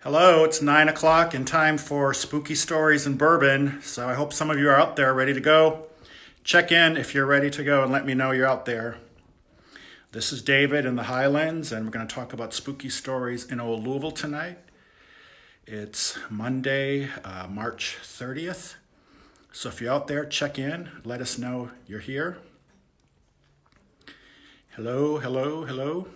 Hello, it's 9 o'clock and time for Spooky Stories in Bourbon. So I hope some of you are out there ready to go. Check in if you're ready to go and let me know you're out there. This is David in the Highlands, and we're going to talk about spooky stories in Old Louisville tonight. It's Monday, March 30th. So if you're out there, check in. Let us know you're here. Hello, hello, hello.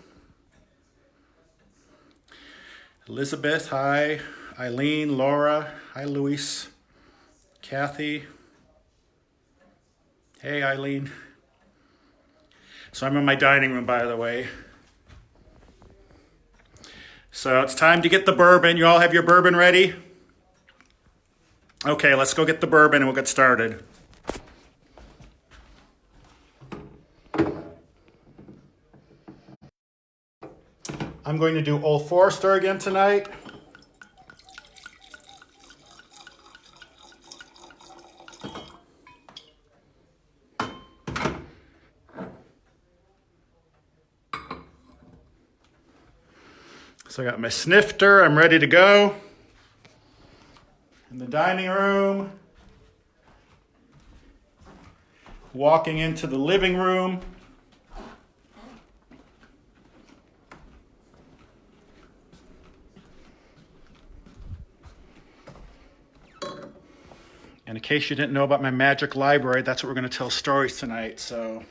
Elizabeth, hi. Eileen, Laura, hi, Luis. Kathy. Hey, Eileen. So I'm in my dining room, by the way. So it's time to get the bourbon. You all have your bourbon ready? Okay, let's go get the bourbon and we'll get started. I'm going to do Old Forester again tonight. So I got my snifter, I'm ready to go. In the dining room. Walking into the living room. And in case you didn't know about my magic library, that's what we're going to tell stories tonight. So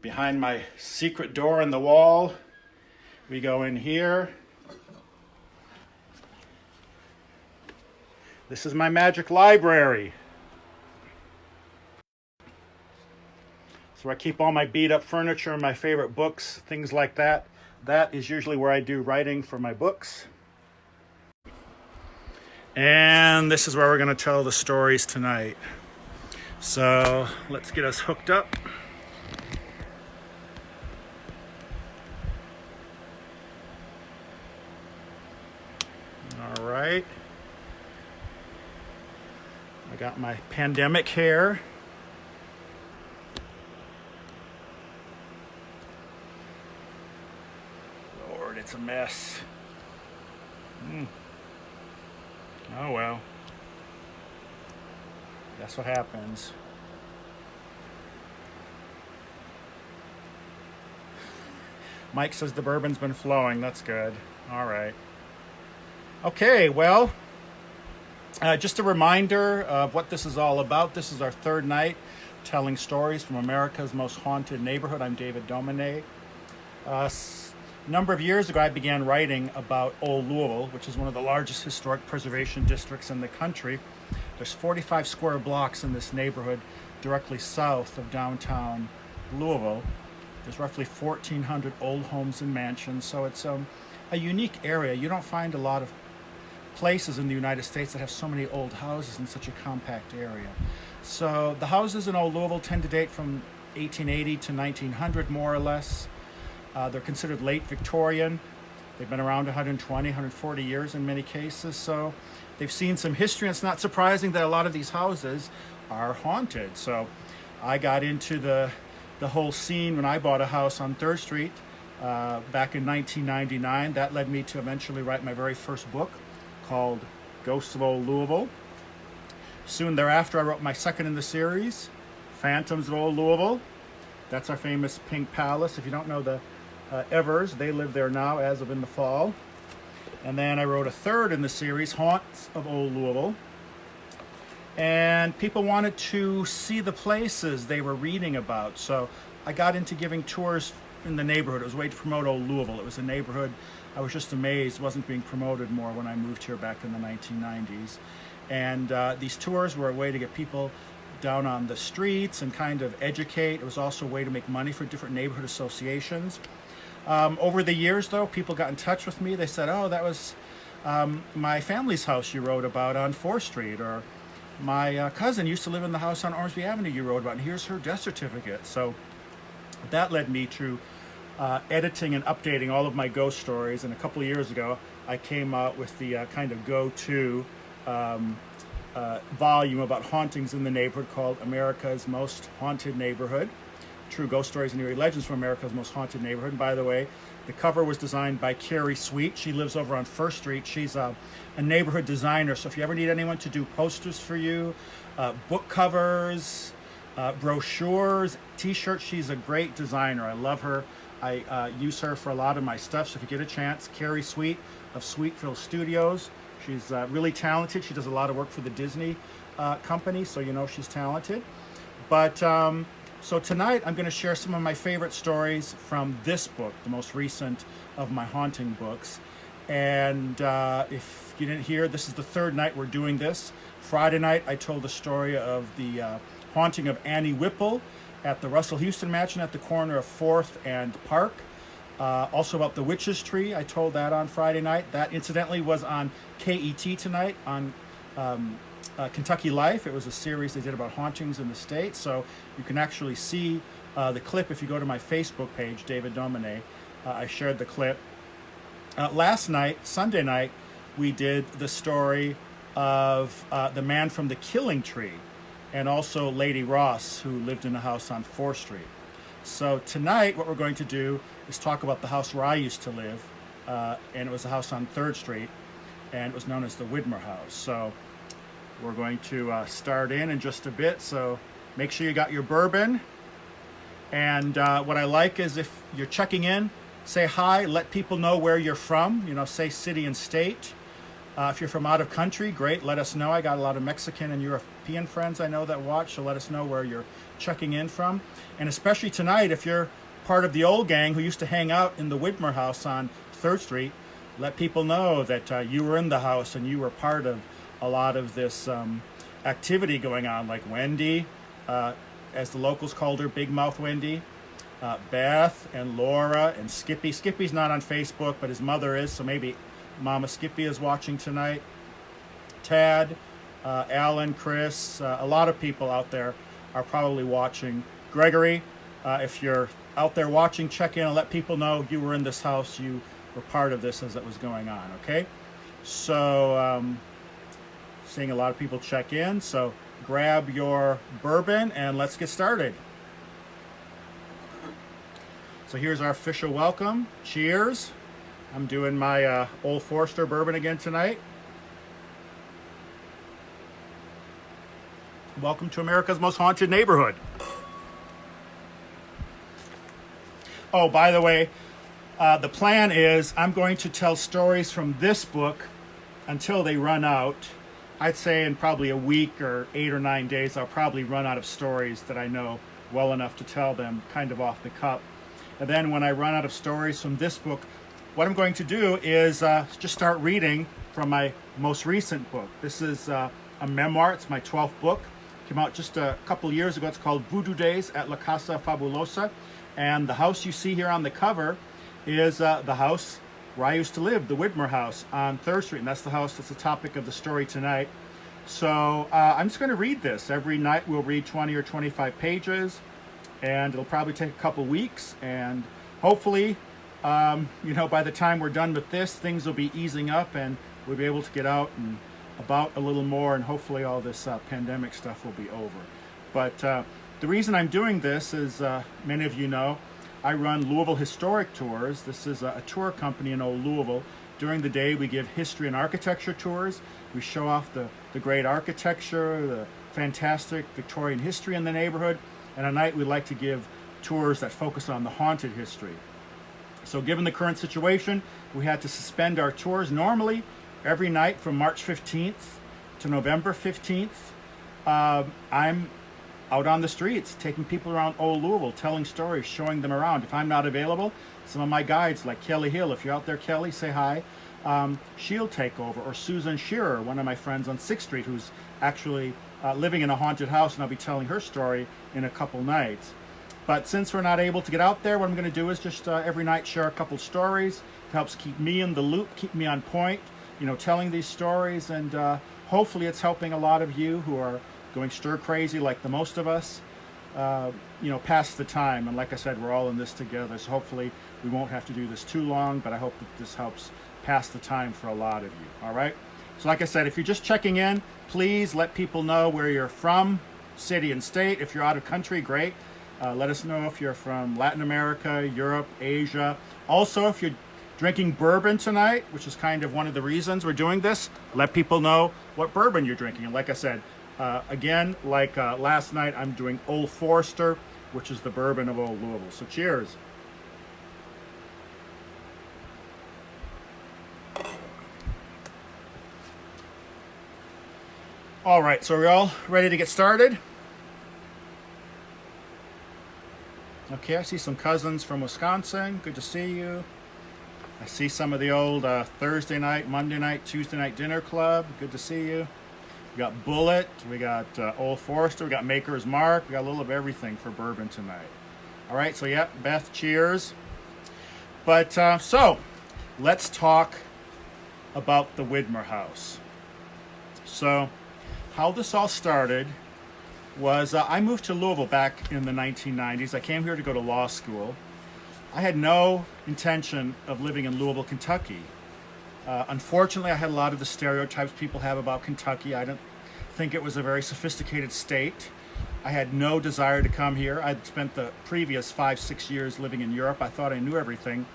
behind my secret door in the wall, we go in here. This is my magic library. So I keep all my beat up furniture and my favorite books, things like that. That is usually where I do writing for my books. And this is where we're going to tell the stories tonight. So let's get us hooked up. All right. I got my pandemic hair. Lord, it's a mess. Oh well. That's what happens. Mike says the bourbon's been flowing. That's good. All right. Okay, well, just a reminder of what this is all about. This is our third night telling stories from America's most haunted neighborhood. I'm David Domine. A number of years ago, I began writing about Old Louisville, which is one of the largest historic preservation districts in the country. There's 45 square blocks in this neighborhood directly south of downtown Louisville. There's roughly 1,400 old homes and mansions, so it's a unique area. You don't find a lot of places in the United States that have so many old houses in such a compact area. So the houses in Old Louisville tend to date from 1880 to 1900, more or less. They're considered late Victorian. They've been around 120, 140 years in many cases. So they've seen some history, and it's not surprising that a lot of these houses are haunted. So I got into the whole scene when I bought a house on 3rd Street back in 1999. That led me to eventually write my very first book called Ghosts of Old Louisville. Soon thereafter, I wrote my second in the series, Phantoms of Old Louisville. That's our famous Pink Palace. If you don't know the Evers, they live there now as of in the fall. And then I wrote a third in the series, Haunts of Old Louisville. And people wanted to see the places they were reading about. So I got into giving tours in the neighborhood. It was a way to promote Old Louisville. It was a neighborhood I was just amazed wasn't being promoted more when I moved here back in the 1990s. And these tours were a way to get people down on the streets and kind of educate. It was also a way to make money for different neighborhood associations. Over the years, though, people got in touch with me. They said, oh, that was my family's house you wrote about on 4th Street, or my cousin used to live in the house on Ormsby Avenue you wrote about, and here's her death certificate. So that led me to editing and updating all of my ghost stories. And a couple of years ago, I came out with the kind of go-to volume about hauntings in the neighborhood called America's Most Haunted Neighborhood. True Ghost Stories and Eerie Legends from America's Most Haunted Neighborhood. And by the way, the cover was designed by Carrie Sweet. She lives over on First Street. She's a neighborhood designer. So if you ever need anyone to do posters for you, book covers, brochures, t-shirts, she's a great designer. I love her. I use her for a lot of my stuff. So if you get a chance, Carrie Sweet of Sweetville Studios. She's really talented. She does a lot of work for the Disney company, so you know she's talented. But so tonight I'm going to share some of my favorite stories from this book, the most recent of my haunting books. And if you didn't hear, this is the third night we're doing this. Friday night I told the story of the haunting of Annie Whipple at the Russell Houston Mansion at the corner of 4th and Park. Also about the Witch's Tree, I told that on Friday night. That incidentally was on KET tonight on Kentucky Life. It was a series they did about hauntings in the state, so you can actually see the clip if you go to my Facebook page, David Domine. I shared the clip. Last night, Sunday night, we did the story of the man from the Killing Tree, and also Lady Ross, who lived in a house on 4th Street. So tonight, what we're going to do is talk about the house where I used to live, and it was a house on 3rd Street, and it was known as the Widmer House. So we're going to start in just a bit, so make sure you got your bourbon. And what I like is if you're checking in, say hi, let people know where you're from, you know, say city and state. If you're from out of country, great, let us know. I got a lot of Mexican and European friends I know that watch, so let us know where you're checking in from. And especially tonight, if you're part of the old gang who used to hang out in the Widmer House on 3rd Street, let people know that you were in the house and you were part of a lot of this activity going on, like Wendy, as the locals called her, Big Mouth Wendy, Beth and Laura and Skippy. Skippy's not on Facebook, but his mother is, so maybe Mama Skippy is watching tonight. Tad, Alan, Chris, a lot of people out there are probably watching. Gregory, if you're out there watching, check in and let people know you were in this house, you were part of this as it was going on, okay? So, seeing a lot of people check in, so grab your bourbon and let's get started. So here's our official welcome. Cheers. I'm doing my Old Forester bourbon again tonight. Welcome to America's Most Haunted Neighborhood. Oh, by the way, the plan is I'm going to tell stories from this book until they run out. I'd say in probably a week or 8 or 9 days, I'll probably run out of stories that I know well enough to tell them kind of off the cuff. And then when I run out of stories from this book, what I'm going to do is just start reading from my most recent book. This is a memoir. It's my 12th book. It came out just a couple years ago. It's called Voodoo Days at La Casa Fabulosa. And the house you see here on the cover is the house where I used to live, the Widmer House on 3rd Street. And that's the house that's the topic of the story tonight. So I'm just going to read this. Every night we'll read 20 or 25 pages. And it'll probably take a couple weeks. And hopefully, you know, by the time we're done with this, things will be easing up and we'll be able to get out and about a little more, and hopefully all this pandemic stuff will be over. But the reason I'm doing this is, many of you know, I run Louisville Historic Tours. This is a tour company in old Louisville. During the day, we give history and architecture tours. We show off the great architecture, the fantastic Victorian history in the neighborhood. And at night, we like to give tours that focus on the haunted history. So given the current situation, we had to suspend our tours. Normally, every night from March 15th to November 15th, I'm out on the streets, taking people around old Louisville, telling stories, showing them around. If I'm not available, some of my guides, like Kelly Hill, if you're out there, Kelly, say hi. She'll take over. Or Susan Shearer, one of my friends on 6th Street, who's actually living in a haunted house, and I'll be telling her story in a couple nights. But since we're not able to get out there, what I'm going to do is just every night share a couple stories. It helps keep me in the loop, keep me on point, you know, telling these stories. And hopefully it's helping a lot of you who are going stir crazy like the most of us, you know, pass the time. And like I said, we're all in this together. So hopefully we won't have to do this too long, but I hope that this helps pass the time for a lot of you. All right. So like I said, if you're just checking in, please let people know where you're from, city and state. If you're out of country, great. Let us know if you're from Latin America, Europe, Asia. Also, if you're drinking bourbon tonight, which is kind of one of the reasons we're doing this, let people know what bourbon you're drinking. And like I said, again, like last night, I'm doing Old Forester, which is the bourbon of Old Louisville. So cheers. All right, so we're all ready to get started. Okay, I see some cousins from Wisconsin. Good to see you. I see some of the old Thursday night, Monday night, Tuesday night dinner club. Good to see you. We got Bullet, we got Old Forester, we got Maker's Mark. We got a little of everything for bourbon tonight. All right, so yeah, Beth, cheers. But so let's talk about the Widmer House. So how this all started was I moved to Louisville back in the 1990s. I came here to go to law school. I had no intention of living in Louisville, Kentucky. Unfortunately, I had a lot of the stereotypes people have about Kentucky. I didn't think it was a very sophisticated state. I had no desire to come here. I'd spent the previous 5-6 years living in Europe. I thought I knew everything.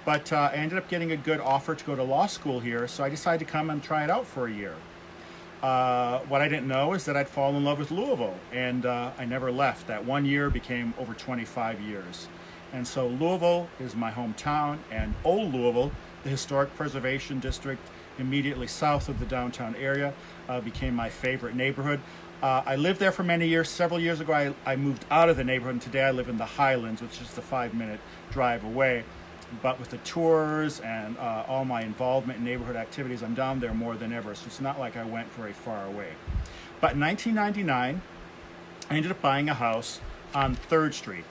But I ended up getting a good offer to go to law school here, so I decided to come and try it out for a year. What I didn't know is that I'd fall in love with Louisville, and I never left. That 1 year became over 25 years. And so Louisville is my hometown, and Old Louisville, the historic preservation district immediately south of the downtown area, became my favorite neighborhood. I lived there for many years. Several years ago, I moved out of the neighborhood, and today I live in the Highlands, which is a 5-minute drive away. But with the tours and all my involvement in neighborhood activities, I'm down there more than ever, so it's not like I went very far away. But in 1999, I ended up buying a house on 3rd Street.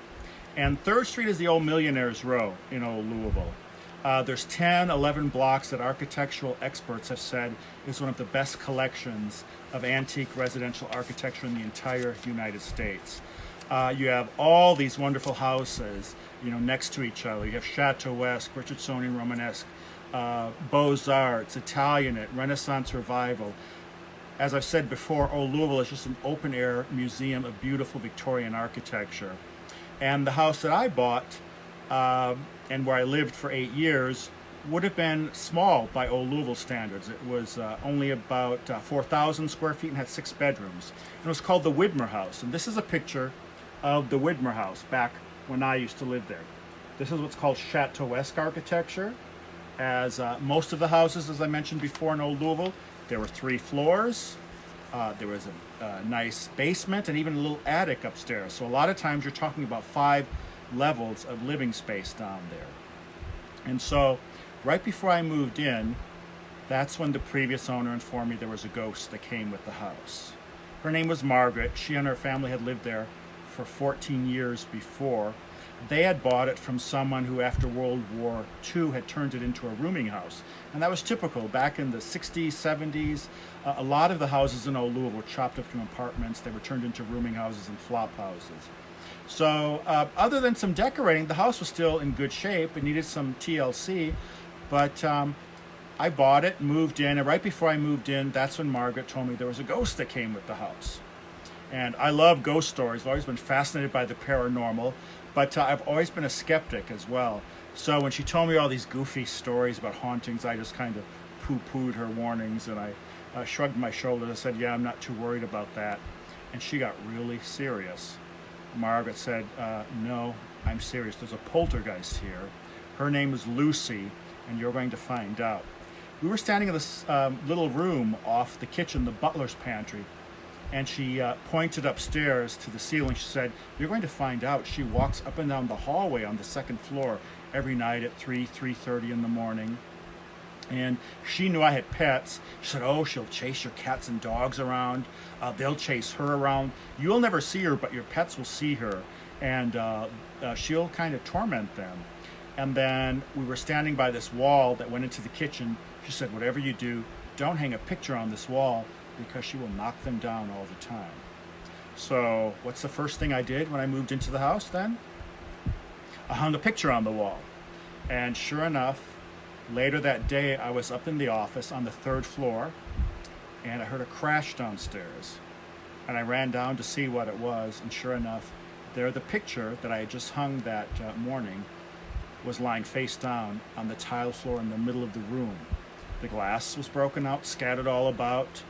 And 3rd Street is the old Millionaire's Row in Old Louisville. There's 10, 11 blocks that architectural experts have said is one of the best collections of antique residential architecture in the entire United States. You have all these wonderful houses, next to each other. You have Chateauesque, Richardsonian Romanesque, Beaux-Arts, Italianate, Renaissance Revival. As I've said before, Old Louisville is just an open-air museum of beautiful Victorian architecture. And the house that I bought, and where I lived for 8 years, would have been small by Old Louisville standards. It was only about 4,000 square feet and had 6 bedrooms. And it was called the Widmer House. And this is a picture of the Widmer House back when I used to live there. This is what's called Chateauesque architecture. As most of the houses, as I mentioned before in Old Louisville, there were 3 floors. There was a nice basement and even a little attic upstairs. So a lot of times you're talking about 5 levels of living space down there. And so right before I moved in, that's when the previous owner informed me there was a ghost that came with the house. Her name was Margaret. She and her family had lived there for 14 years before. They had bought it from someone who, after World War II, had turned it into a rooming house. And that was typical. Back in the 60s, 70s, a lot of the houses in Old Louisville were chopped up to apartments. They were turned into rooming houses and flop houses. So other than some decorating, the house was still in good shape. It needed some TLC, but I bought it, moved in, and right before I moved in, that's when Margaret told me there was a ghost that came with the house. And I love ghost stories. I've always been fascinated by the paranormal, but I've always been a skeptic as well. So when she told me all these goofy stories about hauntings, I just kind of poo-pooed her warnings, and I shrugged my shoulders. I said, yeah, I'm not too worried about that. And she got really serious. Margaret said, no, I'm serious. There's a poltergeist here. Her name is Lucy, and you're going to find out. We were standing in this little room off the kitchen, the butler's pantry, and she pointed upstairs to the ceiling. She said, you're going to find out. She walks up and down the hallway on the 2nd floor every night at 3:30 in the morning. And she knew I had pets. She said, oh, she'll chase your cats and dogs around. They'll chase her around. You'll never see her, but your pets will see her. And she'll kind of torment them. And then we were standing by this wall that went into the kitchen. She said, whatever you do, don't hang a picture on this wall because she will knock them down all the time. So what's the first thing I did when I moved into the house then? I hung a picture on the wall. And sure enough, later that day, I was up in the office on the 3rd floor, and I heard a crash downstairs. And I ran down to see what it was, and sure enough, there the picture that I had just hung that morning was lying face down on the tile floor in the middle of the room. The glass was broken out, scattered all about,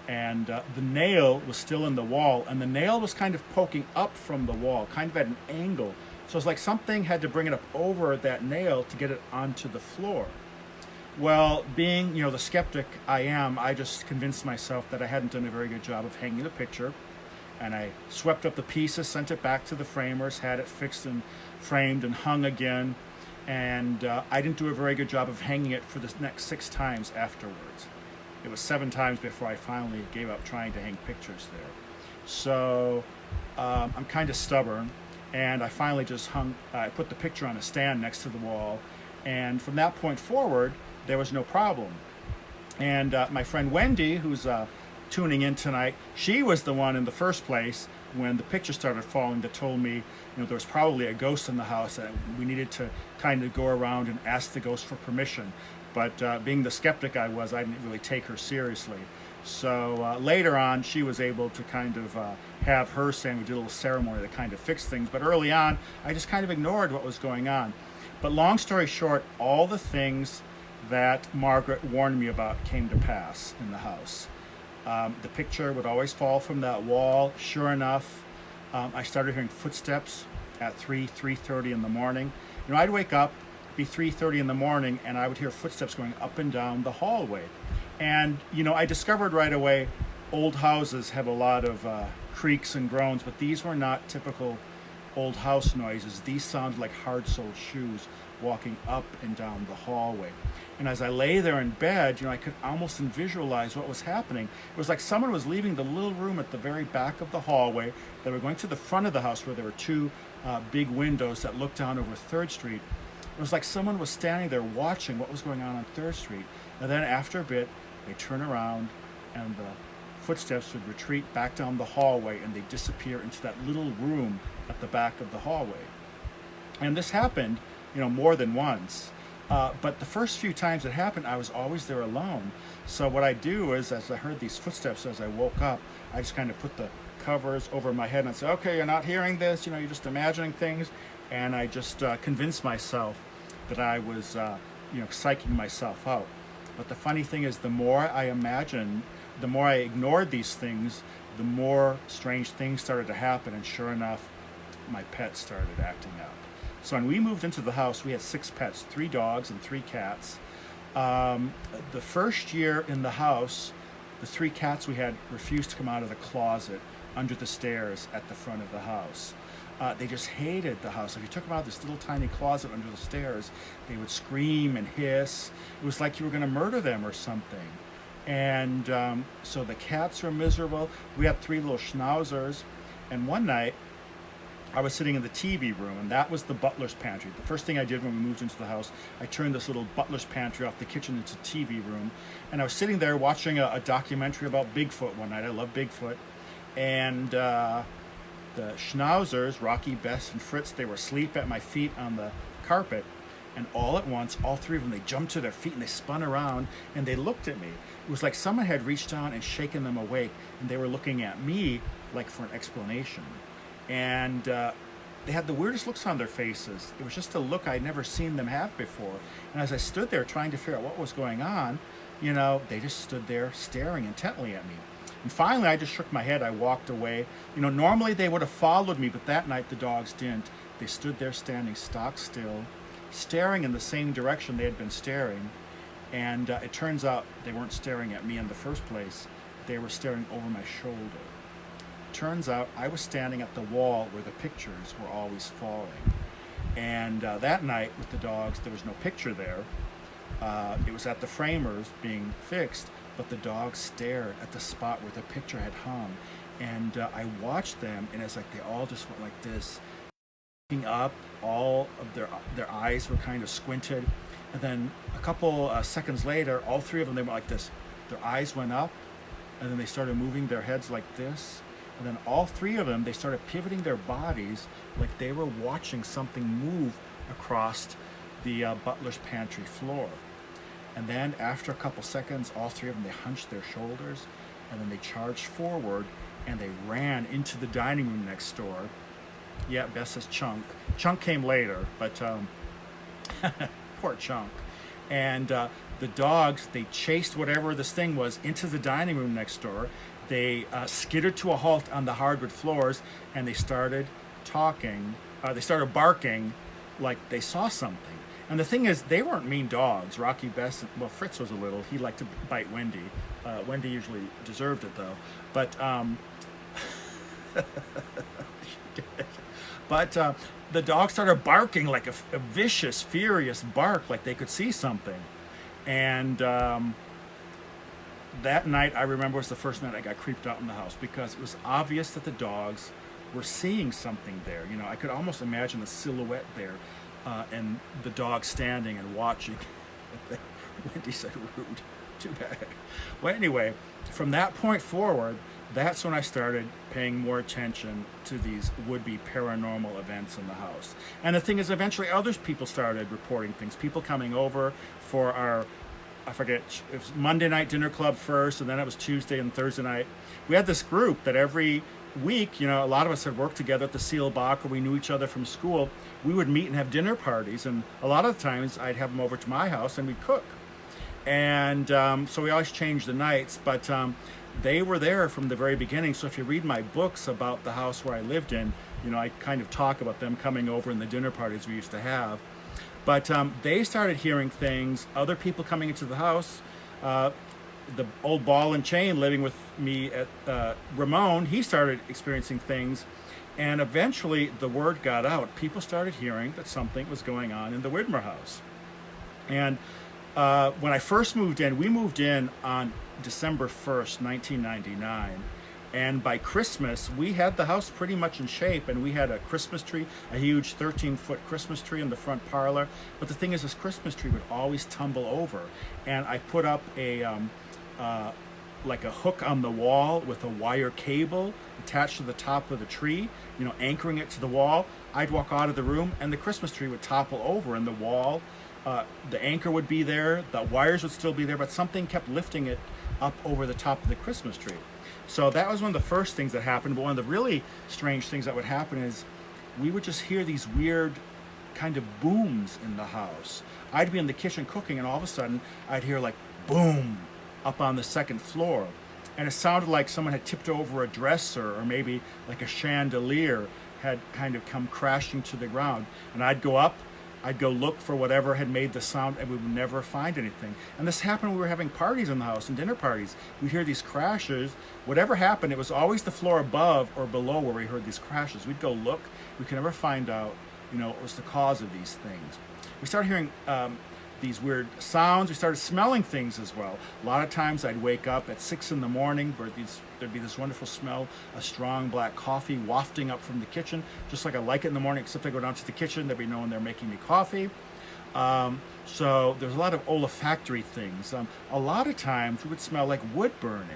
and the nail was still in the wall, and the nail was kind of poking up from the wall, kind of at an angle. So it's like something had to bring it up over that nail to get it onto the floor. Well, being, the skeptic I am, I just convinced myself that I hadn't done a very good job of hanging the picture, and I swept up the pieces, sent it back to the framers, had it fixed and framed and hung again, and I didn't do a very good job of hanging it for the next 6 times afterwards. It was 7 times before I finally gave up trying to hang pictures there. So I'm kind of stubborn, and I finally just I put the picture on a stand next to the wall, and from that point forward, there was no problem. And my friend Wendy, who's tuning in tonight, she was the one in the first place when the picture started falling that told me, there was probably a ghost in the house and we needed to kind of go around and ask the ghost for permission. But being the skeptic I was, I didn't really take her seriously. So later on, she was able to kind of have her saying we did a little ceremony that kind of fixed things. But early on, I just kind of ignored what was going on. But long story short, all the things that Margaret warned me about came to pass in the house. The picture would always fall from that wall. Sure enough, I started hearing footsteps at 3:30 in the morning. I'd wake up, be 3:30 in the morning, and I would hear footsteps going up and down the hallway. And, I discovered right away old houses have a lot of creaks and groans, but these were not typical old house noises. These sounded like hard-soled shoes walking up and down the hallway. And as I lay there in bed, I could almost visualize what was happening. It was like someone was leaving the little room at the very back of the hallway. They were going to the front of the house where there were 2 big windows that looked down over 3rd Street. It was like someone was standing there watching what was going on 3rd Street. And then after a bit, they turn around and the footsteps would retreat back down the hallway and they disappear into that little room at the back of the hallway. And this happened, more than once. But the first few times it happened, I was always there alone. So what I do is, as I heard these footsteps as I woke up, I just kind of put the covers over my head and say, okay, you're not hearing this, you're just imagining things. And I just convinced myself that I was, psyching myself out. But the funny thing is, the more I imagined, the more I ignored these things, the more strange things started to happen. And sure enough, my pets started acting up. So when we moved into the house, we had 6 pets, 3 dogs and 3 cats. The first year in the house, the 3 cats we had refused to come out of the closet under the stairs at the front of the house. They just hated the house. If you took them out of this little tiny closet under the stairs, they would scream and hiss. It was like you were going to murder them or something. And so the cats were miserable. We had 3 little schnauzers. And one night, I was sitting in the TV room, and that was the butler's pantry. The first thing I did when we moved into the house, I turned this little butler's pantry off the kitchen into TV room. And I was sitting there watching a documentary about Bigfoot one night. I love Bigfoot. And the schnauzers, Rocky, Bess, and Fritz, they were asleep at my feet on the carpet. And all at once, all 3 of them, they jumped to their feet and they spun around and they looked at me. It was like someone had reached down and shaken them awake, and they were looking at me like for an explanation. And they had the weirdest looks on their faces. It was just a look I'd never seen them have before. And as I stood there trying to figure out what was going on, they just stood there staring intently at me. And finally, I just shook my head. I walked away. Normally they would have followed me, but that night the dogs didn't. They stood there standing stock still, staring in the same direction they had been staring. And it turns out they weren't staring at me in the first place. They were staring over my shoulder. Turns out I was standing at the wall where the pictures were always falling. And that night with the dogs, there was no picture there. It was at the framers being fixed, but the dogs stared at the spot where the picture had hung. And I watched them, and it's like they all just went like this, looking up. All of their eyes were kind of squinted. And then a couple seconds later, all 3 of them, they went like this. Their eyes went up, and then they started moving their heads like this. And then all 3 of them, they started pivoting their bodies like they were watching something move across the butler's pantry floor. And then after a couple seconds, all 3 of them, they hunched their shoulders, and then they charged forward, and they ran into the dining room next door. Yeah, Beth says Chunk. Chunk came later, but poor Chunk. And the dogs, they chased whatever this thing was into the dining room next door. They skittered to a halt on the hardwood floors, and they started talking. They started barking like they saw something. And the thing is, they weren't mean dogs. Rocky, Bess, well, Fritz was a little. He liked to bite Wendy. Wendy usually deserved it, though. But but the dog started barking like a vicious, furious bark, like they could see something. And that night, I remember, was the first night I got creeped out in the house, because it was obvious that the dogs were seeing something there. You know, I could almost imagine a silhouette there, and the dog standing and watching. Wendy said rude. Too bad. Well, anyway, from that point forward, that's when I started paying more attention to these would-be paranormal events in the house. And the thing is, eventually other people started reporting things. People coming over for our, I forget, it was Monday night dinner club first, and then it was Tuesday and Thursday night. We had this group that every week, you know, a lot of us had worked together at the Seal Bach, or we knew each other from school. We would meet and have dinner parties, and a lot of the times I'd have them over to my house and we'd cook. And so we always changed the nights, but they were there from the very beginning. So if you read my books about the house where I lived in, you know, I kind of talk about them coming over in the dinner parties we used to have. But they started hearing things, other people coming into the house. The old ball and chain living with me at Ramon, he started experiencing things. And eventually the word got out. People started hearing that something was going on in the Widmer house. And when I first moved in, we moved in on December 1st, 1999. And by Christmas, we had the house pretty much in shape, and we had a Christmas tree, a huge 13-foot Christmas tree in the front parlor. But the thing is, this Christmas tree would always tumble over. And I put up a like a hook on the wall with a wire cable attached to the top of the tree, you know, anchoring it to the wall. I'd walk out of the room, and the Christmas tree would topple over, and the wall, the anchor would be there, the wires would still be there, but something kept lifting it up over the top of the Christmas tree. So that was one of the first things that happened. But one of the really strange things that would happen is we would just hear these weird kind of booms in the house. I'd be in the kitchen cooking, and all of a sudden I'd hear like boom up on the second floor. And it sounded like someone had tipped over a dresser, or maybe like a chandelier had kind of come crashing to the ground. And I'd go up, I'd go look for whatever had made the sound, and we would never find anything. And this happened when we were having parties in the house, and dinner parties. We'd hear these crashes. Whatever happened, it was always the floor above or below where we heard these crashes. We'd go look. We could never find out, you know, what was the cause of these things. We started hearing these weird sounds. We started smelling things as well. A lot of times I'd wake up at 6 in the morning where there'd be this wonderful smell, a strong black coffee wafting up from the kitchen, just like I like it in the morning, except I go down to the kitchen, there'd be no one there making me coffee. So there's a lot of olfactory things. A lot of times we would smell like wood burning,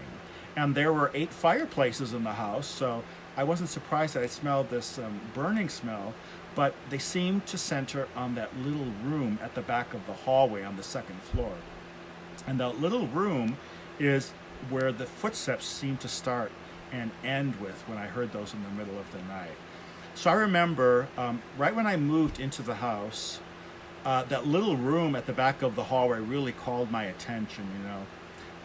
and there were 8 fireplaces in the house, so I wasn't surprised that I smelled this burning smell. But they seemed to center on that little room at the back of the hallway on the second floor. And that little room is where the footsteps seemed to start and end with when I heard those in the middle of the night. So I remember right when I moved into the house, that little room at the back of the hallway really called my attention, you know.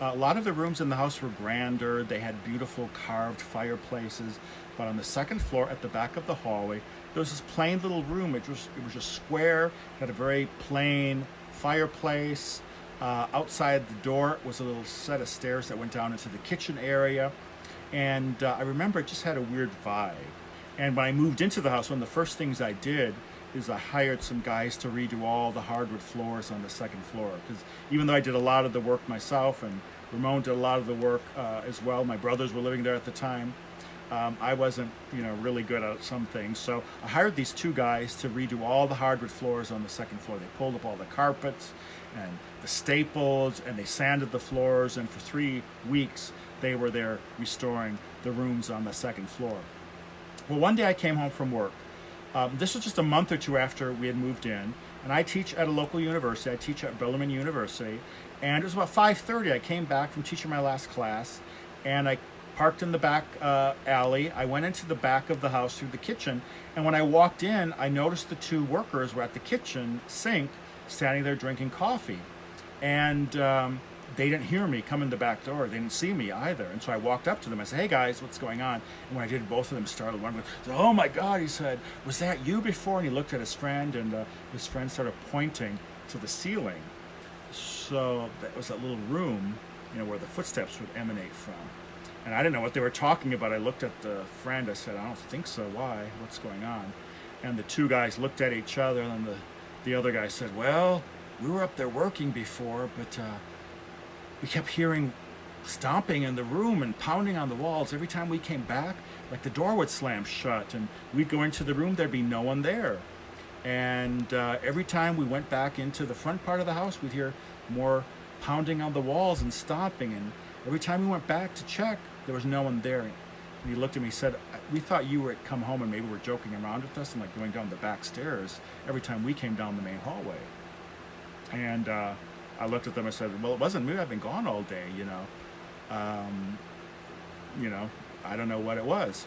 A lot of the rooms in the house were grander. They had beautiful carved fireplaces. But on the second floor at the back of the hallway, there was this plain little room. It was just square. It had a very plain fireplace. Outside the door was a little set of stairs that went down into the kitchen area. And I remember it just had a weird vibe. And when I moved into the house, one of the first things I did is I hired some guys to redo all the hardwood floors on the second floor. Because even though I did a lot of the work myself, and Ramon did a lot of the work as well, my brothers were living there at the time, I wasn't, you know, really good at some things. So I hired these 2 guys to redo all the hardwood floors on the second floor. They pulled up all the carpets and the staples, and they sanded the floors, and for 3 weeks they were there restoring the rooms on the second floor. Well, one day I came home from work. This was just a month or 2 after we had moved in, and I teach at a local university. I teach at Bourbon University, and it was about 5:30. I came back from teaching my last class, and I parked in the back alley. I went into the back of the house through the kitchen, and when I walked in, I noticed the two workers were at the kitchen sink, standing there drinking coffee. And they didn't hear me come in the back door. They didn't see me either. And so I walked up to them. I said, "Hey guys, what's going on?" And when I did, both of them startled. One said, "Oh my God," he said, "was that you before?" And he looked at his friend, and his friend started pointing to the ceiling. So that was that little room, where the footsteps would emanate from. And I didn't know what they were talking about. I looked at the friend. I said, "I don't think so. Why? What's going on?" And the two guys looked at each other, and the other guy said, "Well, we were up there working before, but we kept hearing stomping in the room and pounding on the walls. Every time we came back, like the door would slam shut, and we'd go into the room, there'd be no one there. And every time we went back into the front part of the house, we'd hear more pounding on the walls and stomping. And every time we went back to check, there was no one there." And he looked at me and said, "We thought you were come home and maybe were joking around with us and like going down the back stairs every time we came down the main hallway." And I looked at them and said, "Well, it wasn't me. I've been gone all day, I don't know what it was."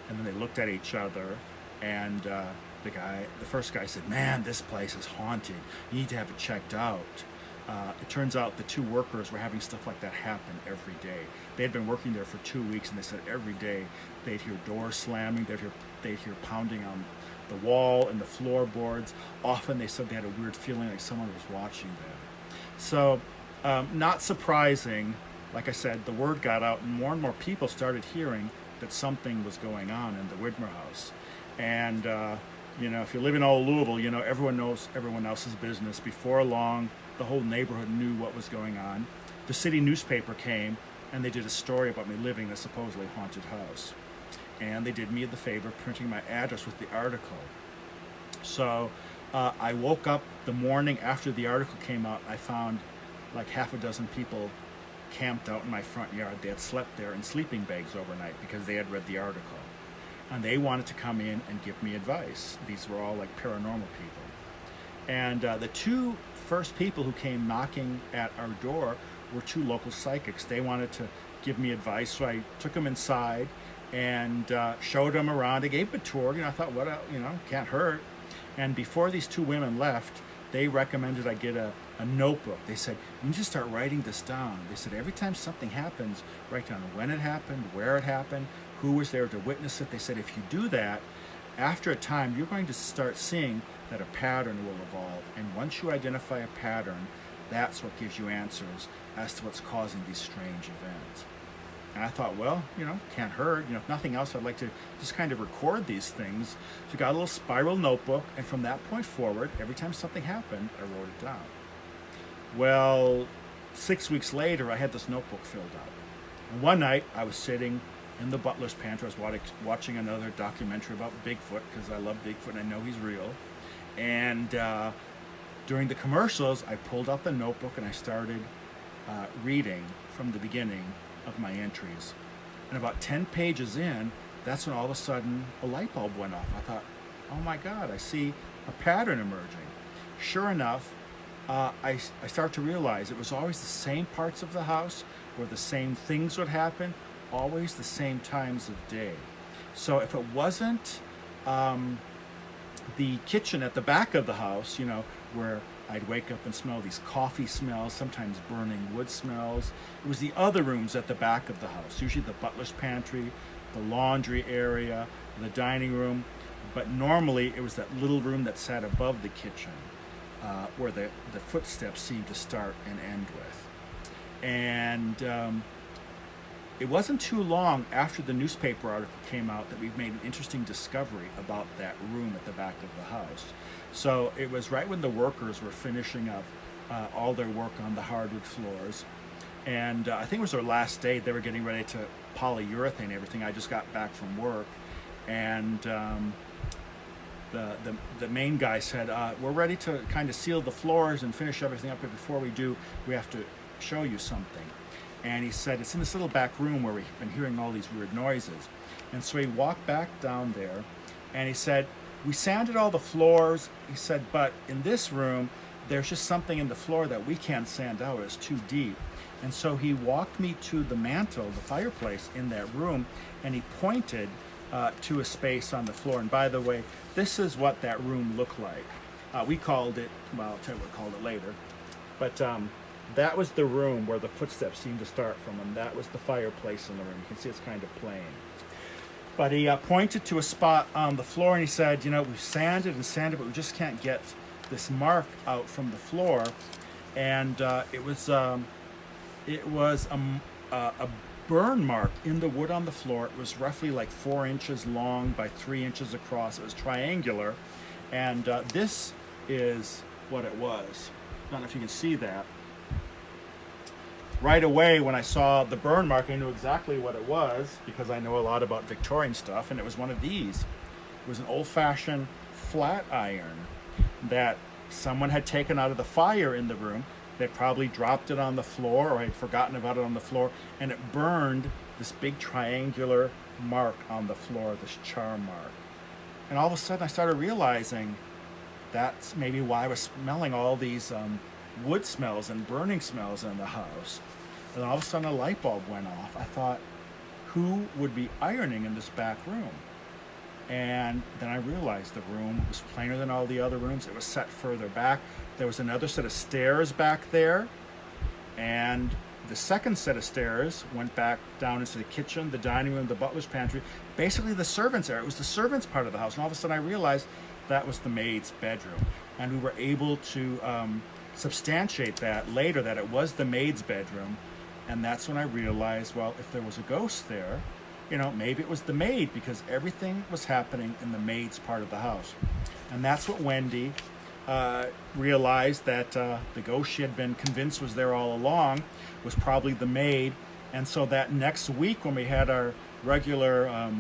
And then they looked at each other, and the first guy said, "Man, this place is haunted. You need to have it checked out." It turns out the two workers were having stuff like that happen every day. They had been working there for 2 weeks, and they said every day they'd hear doors slamming, they'd hear pounding on the wall and the floorboards. Often they said they had a weird feeling like someone was watching them. So, not surprising, like I said, the word got out, and more people started hearing that something was going on in the Widmer house. And if you live in old Louisville, everyone knows everyone else's business. Before long, the whole neighborhood knew what was going on. The city newspaper came, and they did a story about me living in a supposedly haunted house. And they did me the favor of printing my address with the article. So I woke up the morning after the article came out. I found like half a dozen people camped out in my front yard. They had slept there in sleeping bags overnight because they had read the article. And they wanted to come in and give me advice. These were all like paranormal people. And the two first people who came knocking at our door were two local psychics. They wanted to give me advice, so I took them inside and showed them around. I gave them a tour. I thought, what, can't hurt. And before these two women left, they recommended I get a notebook. They said, "You need to start writing this down." They said, "Every time something happens, write down when it happened, where it happened, who was there to witness it." They said, "If you do that, after a time, you're going to start seeing that a pattern will evolve. And once you identify a pattern, that's what gives you answers as to what's causing these strange events." And I thought, well, can't hurt. If nothing else, I'd like to just kind of record these things. So I got a little spiral notebook, and from that point forward, every time something happened, I wrote it down. Well, 6 weeks later, I had this notebook filled out. And one night, I was sitting in the butler's pantry. I was watching another documentary about Bigfoot, because I love Bigfoot and I know he's real. And during the commercials, I pulled out the notebook and I started reading from the beginning of my entries. And about 10 pages in, that's when all of a sudden a light bulb went off. I thought, oh my God, I see a pattern emerging. Sure enough, I started to realize it was always the same parts of the house where the same things would happen, always the same times of day. So if it wasn't the kitchen at the back of the house, where I'd wake up and smell these coffee smells, sometimes burning wood smells. It was the other rooms at the back of the house, usually the butler's pantry, the laundry area, the dining room. But normally it was that little room that sat above the kitchen, where the footsteps seemed to start and end with. And it wasn't too long after the newspaper article came out that we made an interesting discovery about that room at the back of the house. So it was right when the workers were finishing up all their work on the hardwood floors. And I think it was their last day. They were getting ready to polyurethane everything. I just got back from work. And the main guy said, we're ready to kind of seal the floors and finish everything up. But before we do, we have to show you something. And he said, it's in this little back room where we've been hearing all these weird noises. And so he walked back down there and he said, we sanded all the floors. He said, but in this room, there's just something in the floor that we can't sand out. It's too deep. And so he walked me to the mantle, the fireplace in that room, and he pointed to a space on the floor. And by the way, this is what that room looked like. We called it, well, I'll tell you what we called it later. But that was the room where the footsteps seemed to start from, and that was the fireplace in the room. You can see it's kind of plain. But he pointed to a spot on the floor, and he said, you know, we've sanded and sanded, but we just can't get this mark out from the floor. And it was a burn mark in the wood on the floor. It was roughly like 4 inches long by 3 inches across. It was triangular, and this is what it was. I don't know if you can see that. Right away, when I saw the burn mark, I knew exactly what it was because I know a lot about Victorian stuff, and it was one of these. It was an old-fashioned flat iron that someone had taken out of the fire in the room. They probably dropped it on the floor or had forgotten about it on the floor, and it burned this big triangular mark on the floor, this char mark. And all of a sudden I started realizing that's maybe why I was smelling all these wood smells and burning smells in the house. And all of a sudden a light bulb went off. I thought, who would be ironing in this back room? And then I realized the room was plainer than all the other rooms. It was set further back. There was another set of stairs back there, and the second set of stairs went back down into the kitchen, the dining room, the butler's pantry, basically the servants' area. It was the servants' part of the house, and all of a sudden I realized that was the maid's bedroom. And we were able to substantiate that later, that it was the maid's bedroom. And that's when I realized, well, if there was a ghost there, you know, maybe it was the maid, because everything was happening in the maid's part of the house. And that's what Wendy realized, that the ghost she had been convinced was there all along was probably the maid. And so that next week, when we had our regular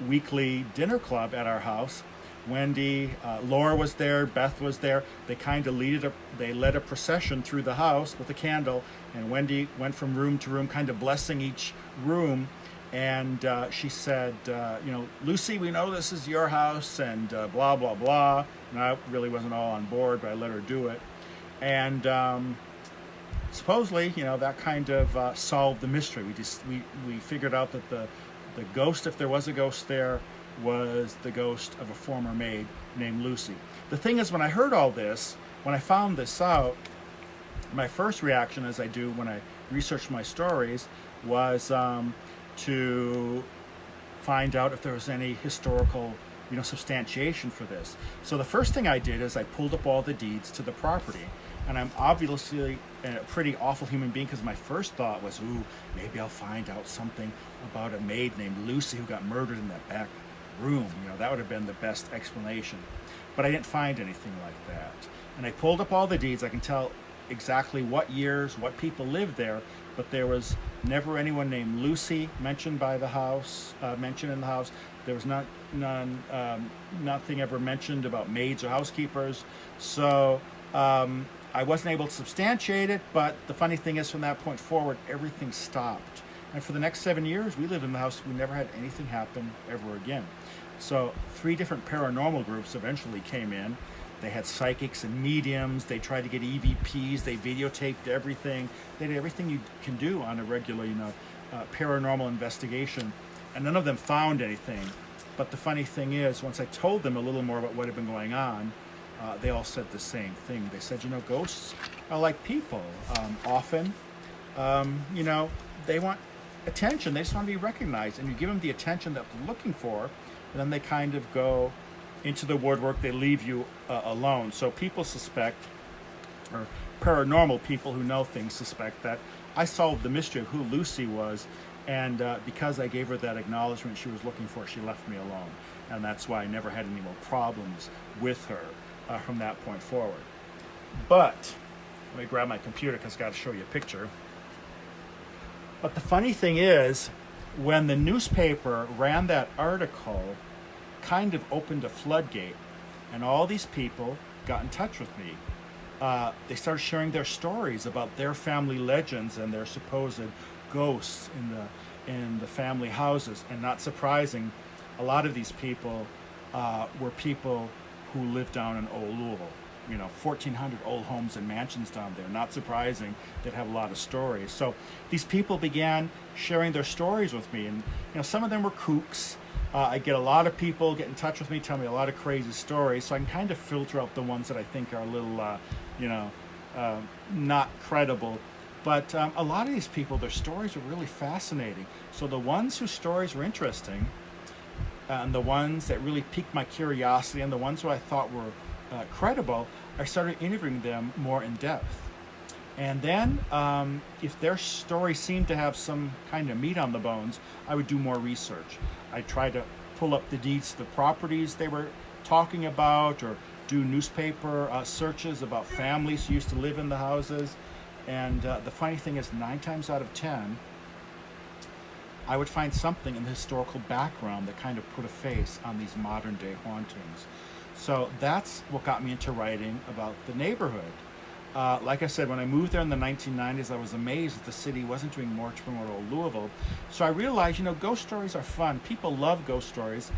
weekly dinner club at our house, Wendy, Laura was there, Beth was there. They kind of led a procession through the house with a candle, and Wendy went from room to room, kind of blessing each room. And she said, you know, Lucy, we know this is your house, and blah, blah, blah. And I really wasn't all on board, but I let her do it. And supposedly, you know, that kind of solved the mystery. We figured out that the ghost, if there was a ghost there, was the ghost of a former maid named Lucy. The thing is, when I heard all this, when I found this out, my first reaction, as I do when I research my stories, was to find out if there was any historical, you know, substantiation for this. So the first thing I did is I pulled up all the deeds to the property. And I'm obviously a pretty awful human being, because my first thought was, ooh, maybe I'll find out something about a maid named Lucy who got murdered in that back room. You know, that would have been the best explanation. But I didn't find anything like that. And I pulled up all the deeds. I can tell exactly what years, what people lived there, but there was never anyone named Lucy mentioned by the house, mentioned in the house. There was nothing ever mentioned about maids or housekeepers. So I wasn't able to substantiate it, but the funny thing is, from that point forward, everything stopped. And for the next 7 years, we lived in the house. We never had anything happen ever again. So 3 different paranormal groups eventually came in. They had psychics and mediums. They tried to get EVPs. They videotaped everything. They did everything you can do on a regular, you know, paranormal investigation. And none of them found anything. But the funny thing is, once I told them a little more about what had been going on, they all said the same thing. They said, you know, ghosts are like people. Often, you know, they want attention. They just want to be recognized. And you give them the attention that they're looking for, and then they kind of go into the woodwork. They leave you alone. So people suspect, or paranormal people who know things suspect, that I solved the mystery of who Lucy was, and because I gave her that acknowledgement she was looking for, she left me alone. And that's why I never had any more problems with her from that point forward. But let me grab my computer, because I've got to show you a picture. But the funny thing is, when the newspaper ran that article, kind of opened a floodgate, and all these people got in touch with me. They started sharing their stories about their family legends and their supposed ghosts in the family houses. And not surprising, a lot of these people were people who lived down in Old Louisville. 1,400 old homes and mansions down there. Not surprising, they'd have a lot of stories. So these people began sharing their stories with me, and some of them were kooks. I get a lot of people get in touch with me, tell me a lot of crazy stories, so I can kind of filter out the ones that I think are a little, not credible. But a lot of these people, their stories are really fascinating. So the ones whose stories were interesting, and the ones that really piqued my curiosity, and the ones who I thought were credible, I started interviewing them more in depth. And then, if their story seemed to have some kind of meat on the bones, I would do more research. I'd try to pull up the deeds to the properties they were talking about, or do newspaper searches about families who used to live in the houses. And the funny thing is, 9 times out of 10, I would find something in the historical background that kind of put a face on these modern day hauntings. So that's what got me into writing about the neighborhood. Like I said, when I moved there in the 1990s, I was amazed that the city wasn't doing more to promote old Louisville. So I realized, ghost stories are fun. People love ghost stories.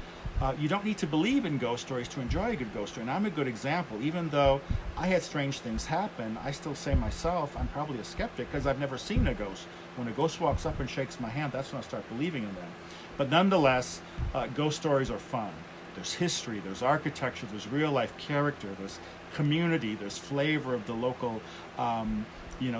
You don't need to believe in ghost stories to enjoy a good ghost story. And I'm a good example. Even though I had strange things happen, I still say myself, I'm probably a skeptic because I've never seen a ghost. When a ghost walks up and shakes my hand, that's when I start believing in them. But nonetheless, ghost stories are fun. There's history, there's architecture, there's real life character, there's community, there's flavor of the local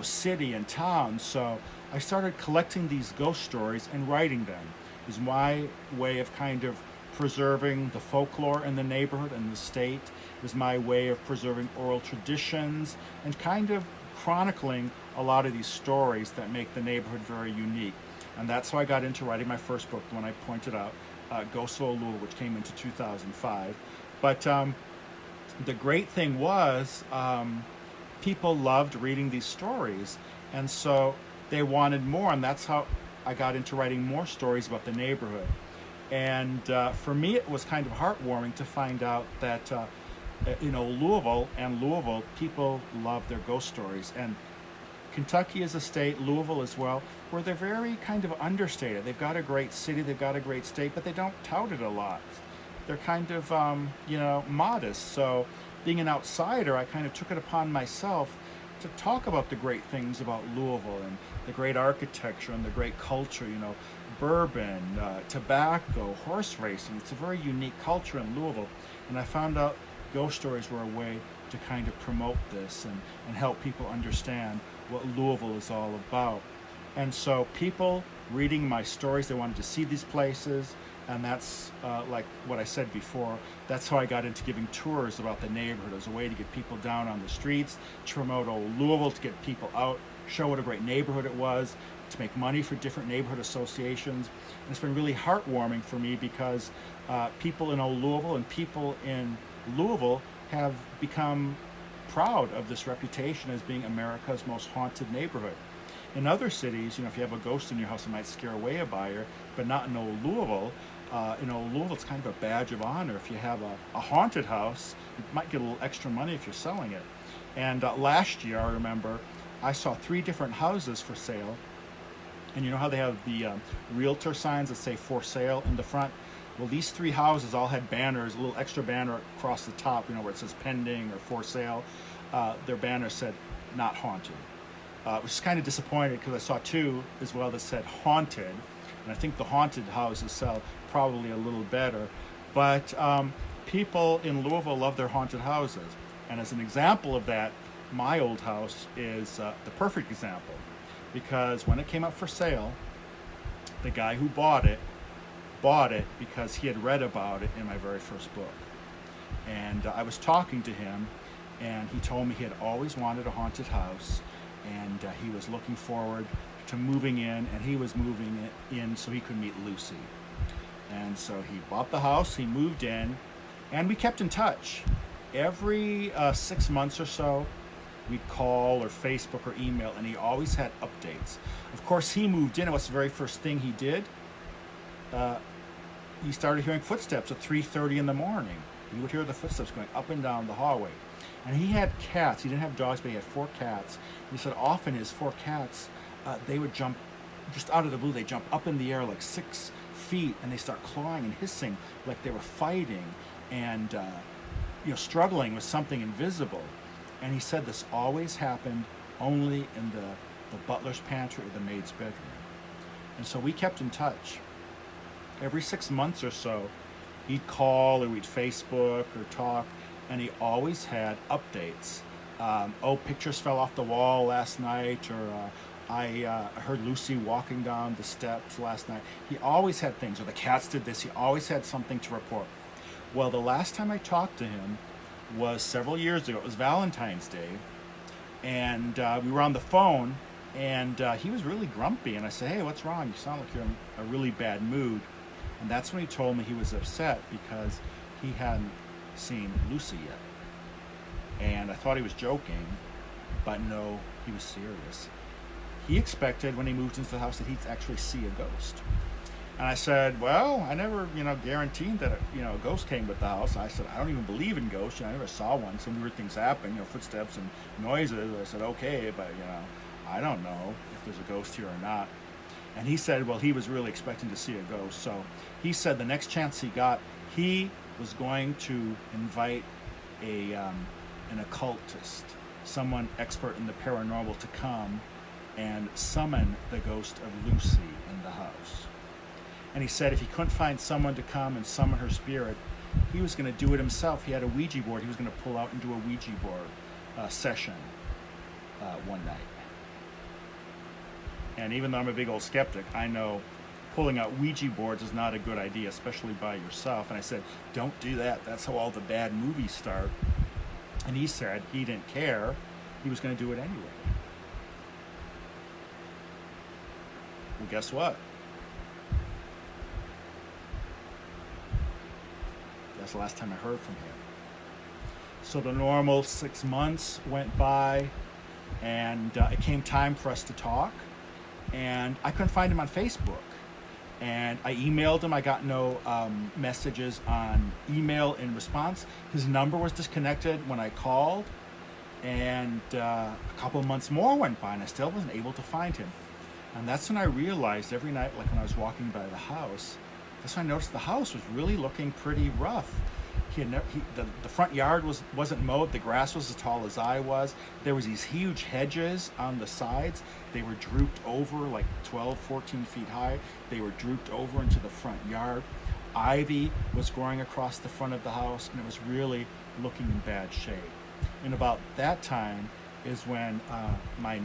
city and town. So I started collecting these ghost stories and writing them. It was my way of kind of preserving the folklore in the neighborhood and the state. It was my way of preserving oral traditions and kind of chronicling a lot of these stories that make the neighborhood very unique. And that's how I got into writing my first book, the one I pointed out, Ghosts of Old Louisville, which came into 2005. But the great thing was people loved reading these stories, and so they wanted more, and that's how I got into writing more stories about the neighborhood. And for me, it was kind of heartwarming to find out that Louisville, people love their ghost stories. And Kentucky is a state, Louisville as well, where they're very kind of understated. They've got a great city, they've got a great state, but they don't tout it a lot. They're kind of, modest. So being an outsider, I kind of took it upon myself to talk about the great things about Louisville and the great architecture and the great culture, bourbon, tobacco, horse racing. It's a very unique culture in Louisville. And I found out ghost stories were a way to kind of promote this and help people understand what Louisville is all about. And so people reading my stories, they wanted to see these places, and that's like what I said before, that's how I got into giving tours about the neighborhood as a way to get people down on the streets, to promote old Louisville, to get people out, show what a great neighborhood it was, to make money for different neighborhood associations. And it's been really heartwarming for me because people in old Louisville and people in Louisville have become proud of this reputation as being America's most haunted neighborhood. In other cities, if you have a ghost in your house, it might scare away a buyer, but not in old Louisville. In old Louisville, it's kind of a badge of honor. If you have a haunted house, you might get a little extra money if you're selling it. And last year, I remember, I saw 3 different houses for sale. And you know how they have the realtor signs that say for sale in the front? Well, these 3 houses all had banners, a little extra banner across the top, where it says pending or for sale. Their banner said not haunted. Which is kind of disappointed because I saw 2 as well that said haunted. And I think the haunted houses sell probably a little better. But people in Louisville love their haunted houses. And as an example of that, my old house is the perfect example. Because when it came up for sale, the guy who bought it because he had read about it in my very first book. And I was talking to him, and he told me he had always wanted a haunted house, and he was looking forward to moving in, and he was moving in so he could meet Lucy. And so he bought the house, he moved in, and we kept in touch. Every 6 months or so, we'd call or Facebook or email, and he always had updates. Of course, he moved in, and what's the very first thing he did? He started hearing footsteps at 3:30 in the morning. He would hear the footsteps going up and down the hallway. And he had cats. He didn't have dogs, but he had 4 cats. He said often his 4 cats, they would jump, just out of the blue, they jump up in the air like 6 feet, and they start clawing and hissing like they were fighting and struggling with something invisible. And he said this always happened only in the butler's pantry or the maid's bedroom. And so we kept in touch. Every 6 months or so, he'd call or we'd Facebook or talk, and he always had updates. Pictures fell off the wall last night, or I heard Lucy walking down the steps last night. He always had things, or the cats did this. He always had something to report. Well, the last time I talked to him was several years ago. It was Valentine's Day, and we were on the phone, and he was really grumpy. And I said, "Hey, what's wrong? You sound like you're in a really bad mood." And that's when he told me he was upset because he hadn't seen Lucy yet. And I thought he was joking, but no, he was serious. He expected when he moved into the house that he'd actually see a ghost. And I said, well, I never, guaranteed that, a ghost came with the house. I said, I don't even believe in ghosts. I never saw one. Some weird things happen, footsteps and noises. I said, okay, but, I don't know if there's a ghost here or not. And he said, well, he was really expecting to see a ghost. So he said the next chance he got, he was going to invite an occultist, someone expert in the paranormal, to come and summon the ghost of Lucy in the house. And he said if he couldn't find someone to come and summon her spirit, he was going to do it himself. He had a Ouija board. He was going to pull out and do a Ouija board session one night. And even though I'm a big old skeptic, I know pulling out Ouija boards is not a good idea, especially by yourself. And I said, don't do that. That's how all the bad movies start. And he said he didn't care. He was going to do it anyway. Well, guess what? That's the last time I heard from him. So the normal 6 months went by, and it came time for us to talk. And I couldn't find him on Facebook. And I emailed him. I got no messages on email in response. His number was disconnected when I called. And a couple of months more went by, and I still wasn't able to find him. And that's when I realized every night, like when I was walking by the house, that's when I noticed the house was really looking pretty rough. The front yard wasn't mowed. The grass was as tall as I was. There was these huge hedges on the sides. They were drooped over like 12, 14 feet high. They were drooped over into the front yard. Ivy was growing across the front of the house, and it was really looking in bad shape. And about that time is when my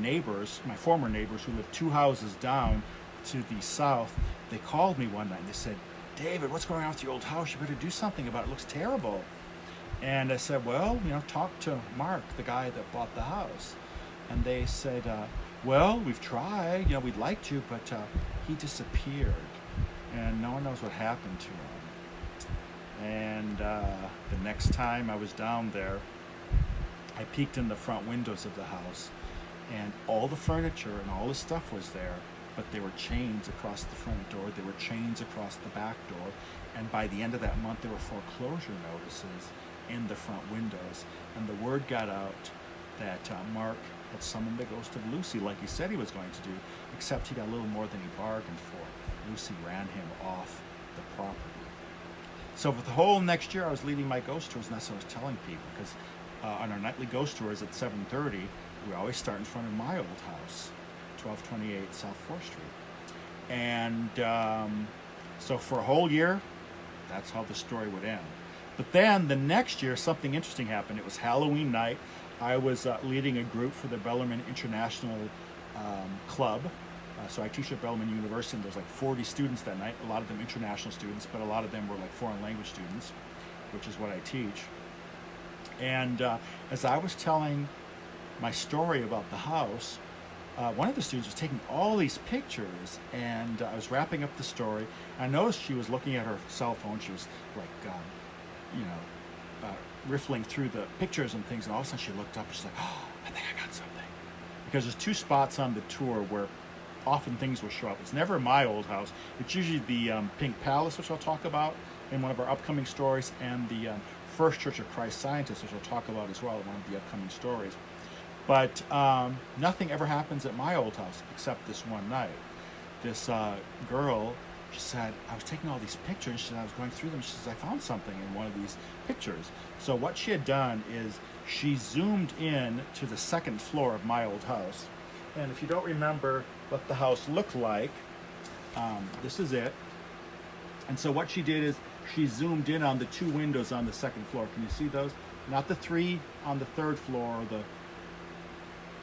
former neighbors, who lived 2 houses down to the south, they called me one night and they said, David, what's going on with your old house? You better do something about it. It looks terrible. And I said, well, talk to Mark, the guy that bought the house. And they said, well, we've tried, we'd like to, but he disappeared. And no one knows what happened to him. And the next time I was down there, I peeked in the front windows of the house, and all the furniture and all the stuff was there, but there were chains across the front door, there were chains across the back door, and by the end of that month there were foreclosure notices in the front windows. And the word got out that Mark had summoned the ghost of Lucy like he said he was going to do, except he got a little more than he bargained for. Lucy ran him off the property. So for the whole next year I was leading my ghost tours, and that's what I was telling people, because on our nightly ghost tours at 7:30, we always start in front of my old house, 1228 South 4th Street. And so for a whole year, that's how the story would end. But then the next year, something interesting happened. It was Halloween night. I was leading a group for the Bellarmine International Club. So I teach at Bellarmine University, and there's like 40 students that night, a lot of them international students, but a lot of them were like foreign language students, which is what I teach. And as I was telling my story about the house, one of the students was taking all these pictures, and I was wrapping up the story. I noticed she was looking at her cell phone. She was like, riffling through the pictures and things, and all of a sudden she looked up and she's like, oh, I think I got something. Because there's 2 spots on the tour where often things will show up. It's never my old house. It's usually the Pink Palace, which I'll talk about in one of our upcoming stories, and the First Church of Christ Scientists, which I'll talk about as well in one of the upcoming stories. But nothing ever happens at my old house except this one night. This girl, she said, I was taking all these pictures, and I was going through them. She says, I found something in one of these pictures. So what she had done is she zoomed in to the second floor of my old house. And if you don't remember what the house looked like, this is it. And so what she did is she zoomed in on the 2 windows on the second floor. Can you see those? Not the 3 on the 3rd floor or the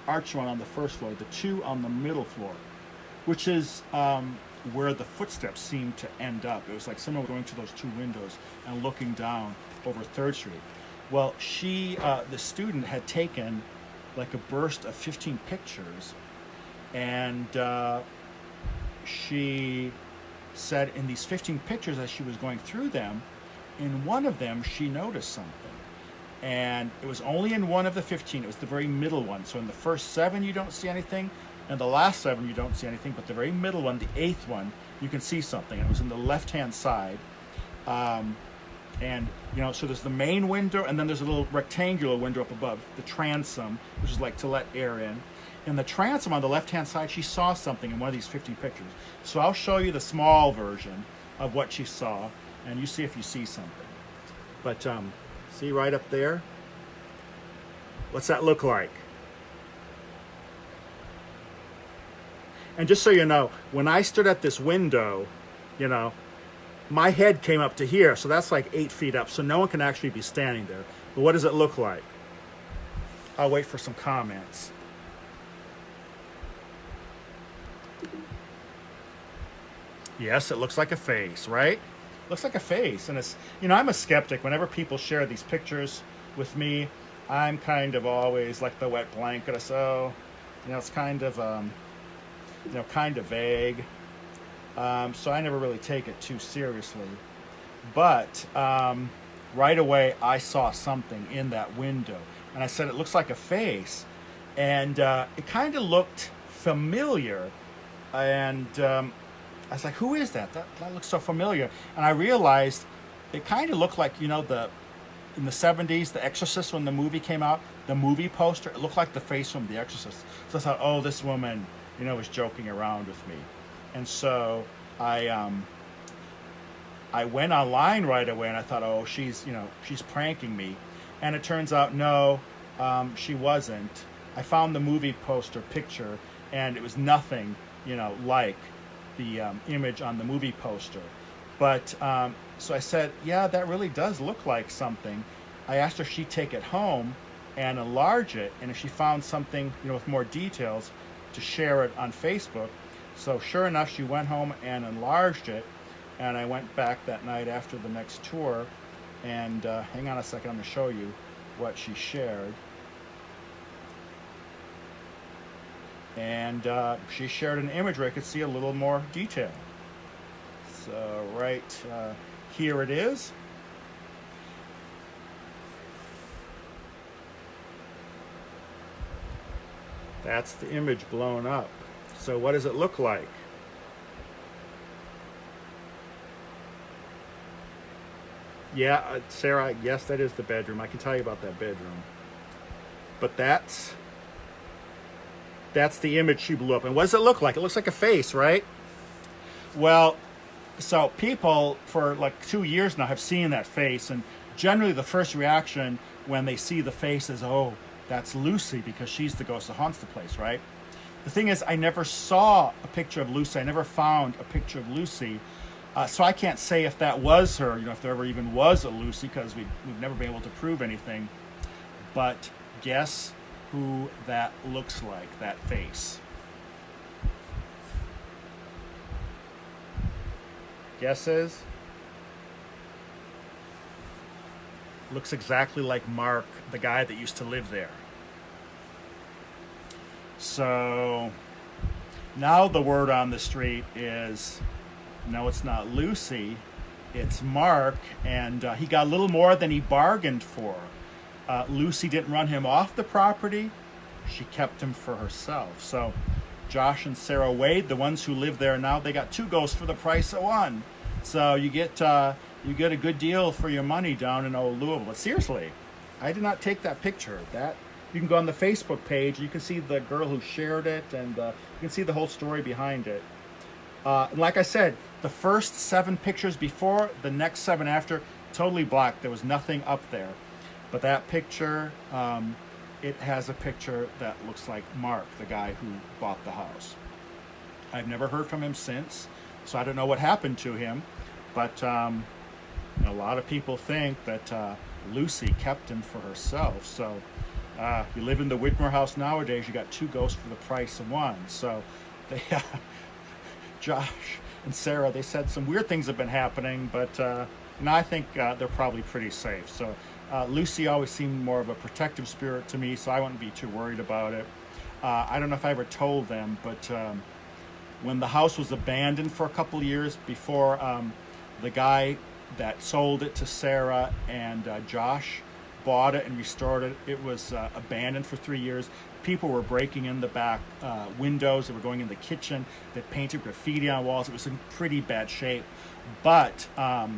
arch one on the 1st floor, the 2 on the middle floor, which is where the footsteps seemed to end up. It was like someone going to those 2 windows and looking down over 3rd Street. Well, the student had taken like a burst of 15 pictures, and she said in these 15 pictures, as she was going through them, in one of them she noticed something. And it was only in one of the 15. It was the very middle one. So in the first 7 you don't see anything, and the last 7 you don't see anything, but the very middle one, the 8th one, you can see something. And it was in the left-hand side. And so there's the main window, and then there's a little rectangular window up above, the transom, which is like to let air in. In the transom on the left-hand side, she saw something in one of these 50 pictures. So I'll show you the small version of what she saw, and you see if you see something. But see right up there? What's that look like? And just so you know, when I stood at this window, my head came up to here, so that's like 8 feet up, so no one can actually be standing there. But what does it look like? I'll wait for some comments. Yes, it looks like a face, right? Looks like a face. And it's, I'm a skeptic. Whenever people share these pictures with me, I'm kind of always like the wet blanket. So, it's kind of, kind of vague. So I never really take it too seriously. But right away, I saw something in that window. And I said, it looks like a face. And it kind of looked familiar. And I was like, who is that? That looks so familiar. And I realized it kind of looked like, in the 70s, The Exorcist, when the movie came out, the movie poster, it looked like the face from The Exorcist. So I thought, oh, this woman, was joking around with me. And so I went online right away, and I thought, oh, she's pranking me. And it turns out, no, she wasn't. I found the movie poster picture, and it was nothing, like the image on the movie poster. But so I said, yeah, that really does look like something. I asked her if she'd take it home and enlarge it, and if she found something, with more details, to share it on Facebook. So sure enough, she went home and enlarged it, and I went back that night after the next tour, and hang on a second, I'm going to show you what she shared. And she shared an image where I could see a little more detail. So right here it is. That's the image blown up. So what does it look like? Yeah, Sarah, yes, that is the bedroom. I can tell you about that bedroom. But that's the image she blew up. And what does it look like? It looks like a face, right? Well, so people for like 2 years now have seen that face, and generally the first reaction when they see the face is, oh, that's Lucy, because she's the ghost that haunts the place, right? The thing is, I never saw a picture of Lucy. I never found a picture of Lucy. So I can't say if that was her, if there ever even was a Lucy, because we've never been able to prove anything. But guess who that looks like, that face? Guesses? Looks exactly like Mark, the guy that used to live there. So now the word on the street is, no, it's not Lucy, it's Mark, and he got a little more than he bargained for. Lucy didn't run him off the property. She kept him for herself. So Josh and Sarah Wade, the ones who live there now, they got 2 ghosts for the price of 1. So you get a good deal for your money down in old Louisville. But seriously, I did not take that picture. That you can go on the Facebook page. You can see the girl who shared it, and you can see the whole story behind it. And like I said, the first 7 pictures before, the next 7 after, totally black. There was nothing up there. But that picture, it has a picture that looks like Mark, the guy who bought the house. I've never heard from him since, so I don't know what happened to him. But a lot of people think that Lucy kept him for herself. So you live in the Whitmore house nowadays, you got two ghosts for the price of one. So they, Josh and Sarah, they said some weird things have been happening, but I think they're probably pretty safe. So Lucy always seemed more of a protective spirit to me, so I wouldn't be too worried about it. I don't know if I ever told them, but when the house was abandoned for a couple of years before the guy that sold it to Sarah and Josh bought it and restored it, it was abandoned for 3 years. People were breaking in the back windows. They were going in the kitchen. They painted graffiti on walls. It was in pretty bad shape. But it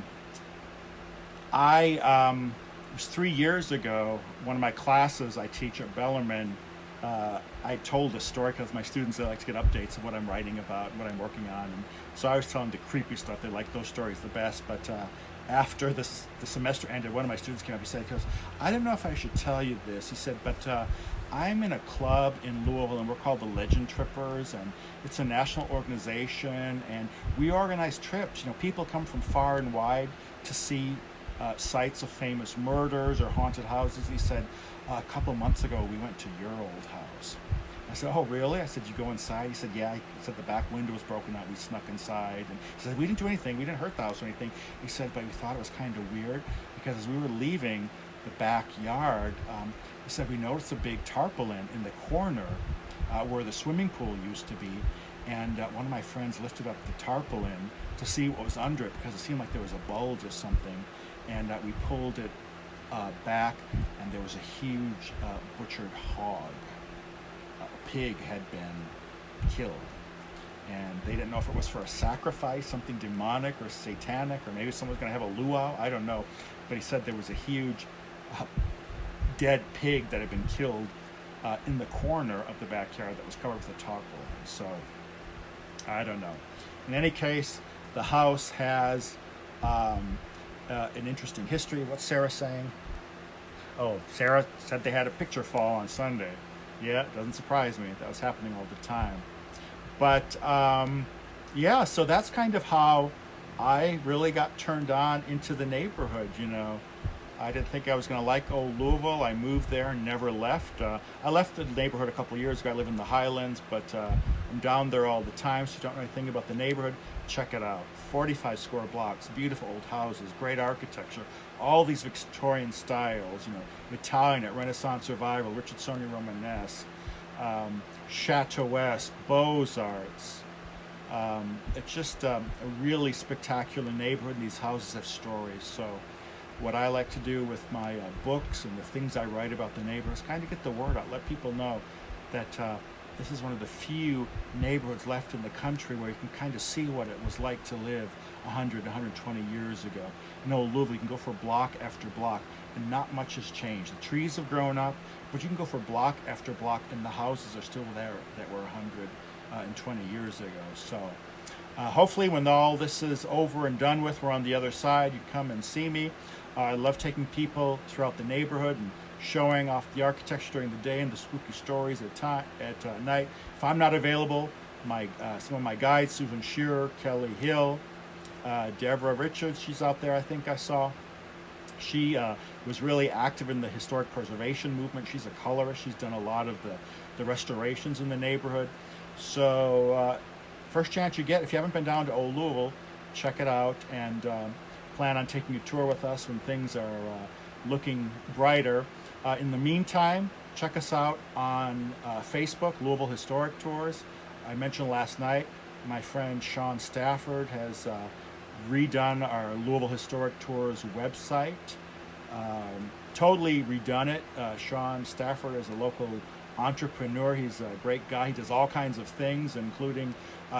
was 3 years ago, one of my classes I teach at Bellarmine, I told a story because my students, they like to get updates of what I'm writing about and what I'm working on. And so I was telling the creepy stuff. They like those stories the best. But after the semester ended, one of my students came up. He said, I don't know if I should tell you this. He said, but I'm in a club in Louisville, and we're called the Legend Trippers, and it's a national organization, and we organize trips. People come from far and wide to see sites of famous murders or haunted houses. He said, a couple months ago, we went to your old house. I said, oh, really? I said, you go inside? He said, yeah. He said, the back window was broken out. We snuck inside. And he said, we didn't do anything. We didn't hurt the house or anything. He said, but we thought it was kind of weird because as we were leaving the backyard, he said, we noticed a big tarpaulin in the corner where the swimming pool used to be. And one of my friends lifted up the tarpaulin to see what was under it because it seemed like there was a bulge or something. And we pulled it back, and there was a huge butchered hog. A pig had been killed, and they didn't know if it was for a sacrifice, something demonic or satanic, or maybe someone was going to have a luau. I don't know, but he said there was a huge dead pig that had been killed in the corner of the backyard that was covered with a tarpaulin. So I don't know. In any case, the house has an interesting history. What's Sarah saying? Oh, Sarah said they had a picture fall on Sunday. Yeah, it doesn't surprise me. That was happening all the time. But yeah, so that's kind of how I really got turned on into the neighborhood. I didn't think I was going to like old Louisville. I moved there and never left. I left the neighborhood a couple of years ago. I live in the Highlands, but I'm down there all the time, so if you don't know anything about the neighborhood, check it out. 45 square blocks, beautiful old houses, great architecture, all these Victorian styles, Italian at Renaissance Revival, Richardsonian Romanesque, Chateauesque, Beaux-Arts. It's just a really spectacular neighborhood, and these houses have stories. So what I like to do with my books and the things I write about the neighborhood is kind of get the word out, let people know that this is one of the few neighborhoods left in the country where you can kind of see what it was like to live 100, 120 years ago. In old Louisville, you can go for block after block, and not much has changed. The trees have grown up, but you can go for block after block, and the houses are still there that were 120 years ago. So hopefully when all this is over and done with, we're on the other side, you come and see me. I love taking people throughout the neighborhood and showing off the architecture during the day and the spooky stories at night. If I'm not available, some of my guides, Susan Shearer, Kelly Hill, Deborah Richards, she's out there, I think I saw. She was really active in the historic preservation movement. She's a colorist. She's done a lot of the restorations in the neighborhood. So first chance you get, if you haven't been down to Old Louisville, check it out and plan on taking a tour with us when things are looking brighter. In the meantime, check us out on Facebook, Louisville Historic Tours. I mentioned last night, my friend Sean Stafford has redone our Louisville Historic Tours website. Totally redone it. Sean Stafford is a local entrepreneur. He's a great guy. He does all kinds of things, including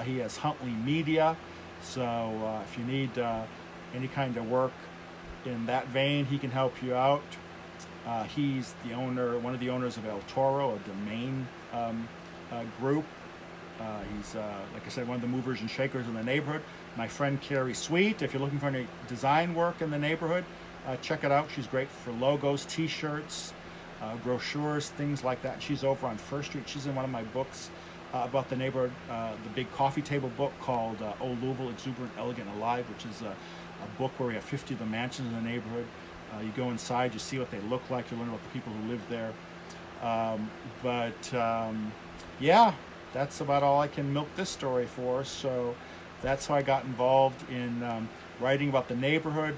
he has Huntley Media. So if you need any kind of work in that vein, he can help you out. He's the owner, one of the owners of El Toro, a domain group. He's, like I said, one of the movers and shakers in the neighborhood. My friend Carrie Sweet, if you're looking for any design work in the neighborhood, check it out. She's great for logos, t-shirts, brochures, things like that. She's over on First Street. She's in one of my books about the neighborhood, the big coffee table book called Old Louisville, Exuberant, Elegant, Alive, which is a book where we have 50 of the mansions in the neighborhood. You go inside, you see what they look like, you learn about the people who live there. Yeah, that's about all I can milk this story for. So that's how I got involved in writing about the neighborhood.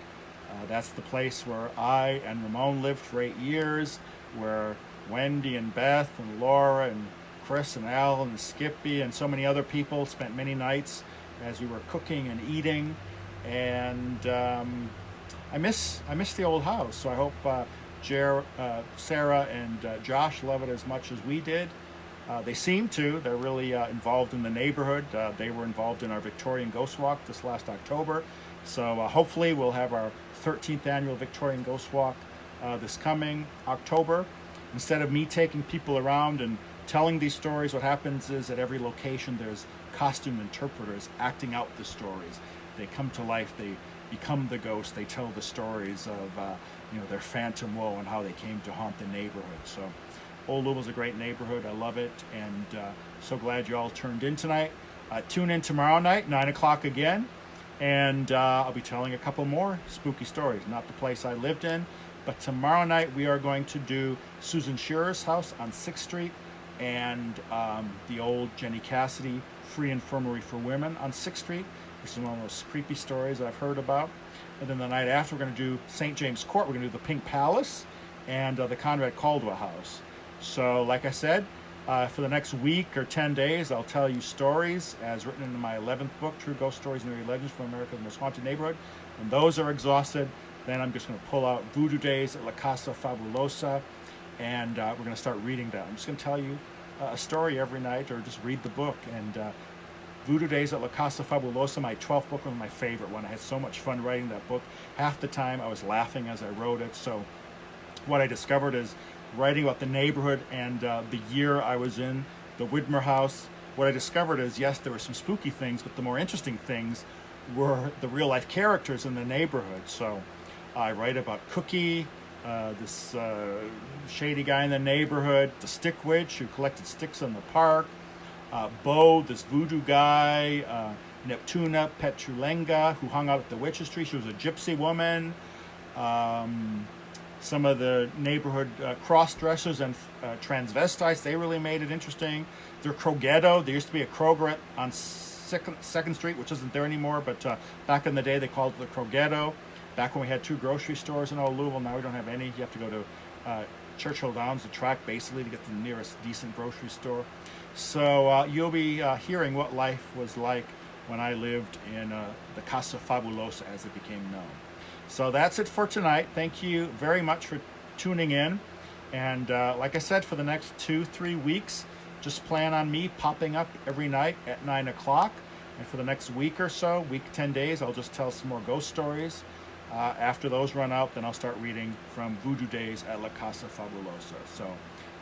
That's the place where I and Ramon lived for 8 years, where Wendy and Beth and Laura and Chris and Al and Skippy and so many other people spent many nights as we were cooking and eating. And I miss the old house. So I hope Sarah and Josh love it as much as we did. They seem to. They're really involved in the neighborhood. They were involved in our Victorian Ghost Walk this last October. So hopefully we'll have our 13th annual Victorian Ghost Walk this coming October. Instead of me taking people around and telling these stories, what happens is at every location there's costume interpreters acting out the stories. They come to life, they become the ghost, they tell the stories of their phantom woe and how they came to haunt the neighborhood. So Old Louisville's a great neighborhood. I love it, and so glad you all turned in tonight. Tune in tomorrow night, 9 o'clock again, and I'll be telling a couple more spooky stories. Not the place I lived in, but tomorrow night we are going to do Susan Shearer's house on 6th Street and the old Jenny Cassidy Free Infirmary for Women on 6th Street. This is one of those creepy stories I've heard about. And then the night after, we're going to do St. James Court. We're going to do the Pink Palace and the Conrad Caldwell House. So, like I said, for the next week or 10 days, I'll tell you stories as written in my 11th book, True Ghost Stories and Eerie Legends from America's Most Haunted Neighborhood. When those are exhausted, then I'm just going to pull out Voodoo Days at La Casa Fabulosa, and we're going to start reading that. I'm just going to tell you a story every night, or just read the book. And Voodoo Days at La Casa Fabulosa, my 12th book, was my favorite one. I had so much fun writing that book. Half the time I was laughing as I wrote it. So what I discovered is writing about the neighborhood and the year I was in, the Widmer house, what I discovered is, yes, there were some spooky things, but the more interesting things were the real life characters in the neighborhood. So I write about Cookie, this shady guy in the neighborhood, the Stick Witch who collected sticks in the park, Bo, this voodoo guy, Neptuna Petrulenga, who hung out at the witch's tree. She was a gypsy woman. Some of the neighborhood cross-dressers and transvestites, they really made it interesting. There's Krogetto. There used to be a Kroger on 2nd Street, which isn't there anymore, but back in the day they called it the Krogetto. Back when we had 2 grocery stores in Old Louisville, now we don't have any. You have to go to Churchill Downs, the track, basically, to get to the nearest decent grocery store. So you'll be hearing what life was like when I lived in the Casa Fabulosa, as it became known. So that's it for tonight. Thank you very much for tuning in. And like I said, for the next 2-3 weeks, just plan on me popping up every night at 9 o'clock. And for the next week or so, 10 days, I'll just tell some more ghost stories. After those run out, then I'll start reading from Voodoo Days at La Casa Fabulosa. So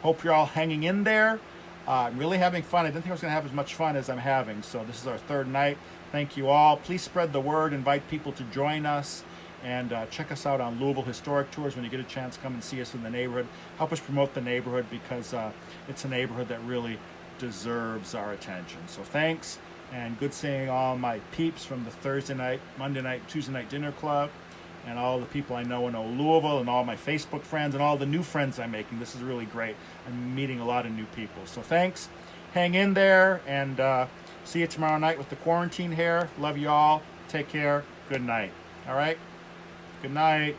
hope you're all hanging in there. I'm really having fun. I didn't think I was going to have as much fun as I'm having. So this is our 3rd night. Thank you all. Please spread the word. Invite people to join us. And check us out on Louisville Historic Tours. When you get a chance, come and see us in the neighborhood. Help us promote the neighborhood, because it's a neighborhood that really deserves our attention. So thanks, and good seeing all my peeps from the Thursday night, Monday night, Tuesday night dinner club, and all the people I know in Old Louisville, and all my Facebook friends, and all the new friends I'm making. This is really great. I'm meeting a lot of new people. So thanks. Hang in there, and see you tomorrow night with the quarantine hair. Love you all. Take care. Good night. All right? Good night.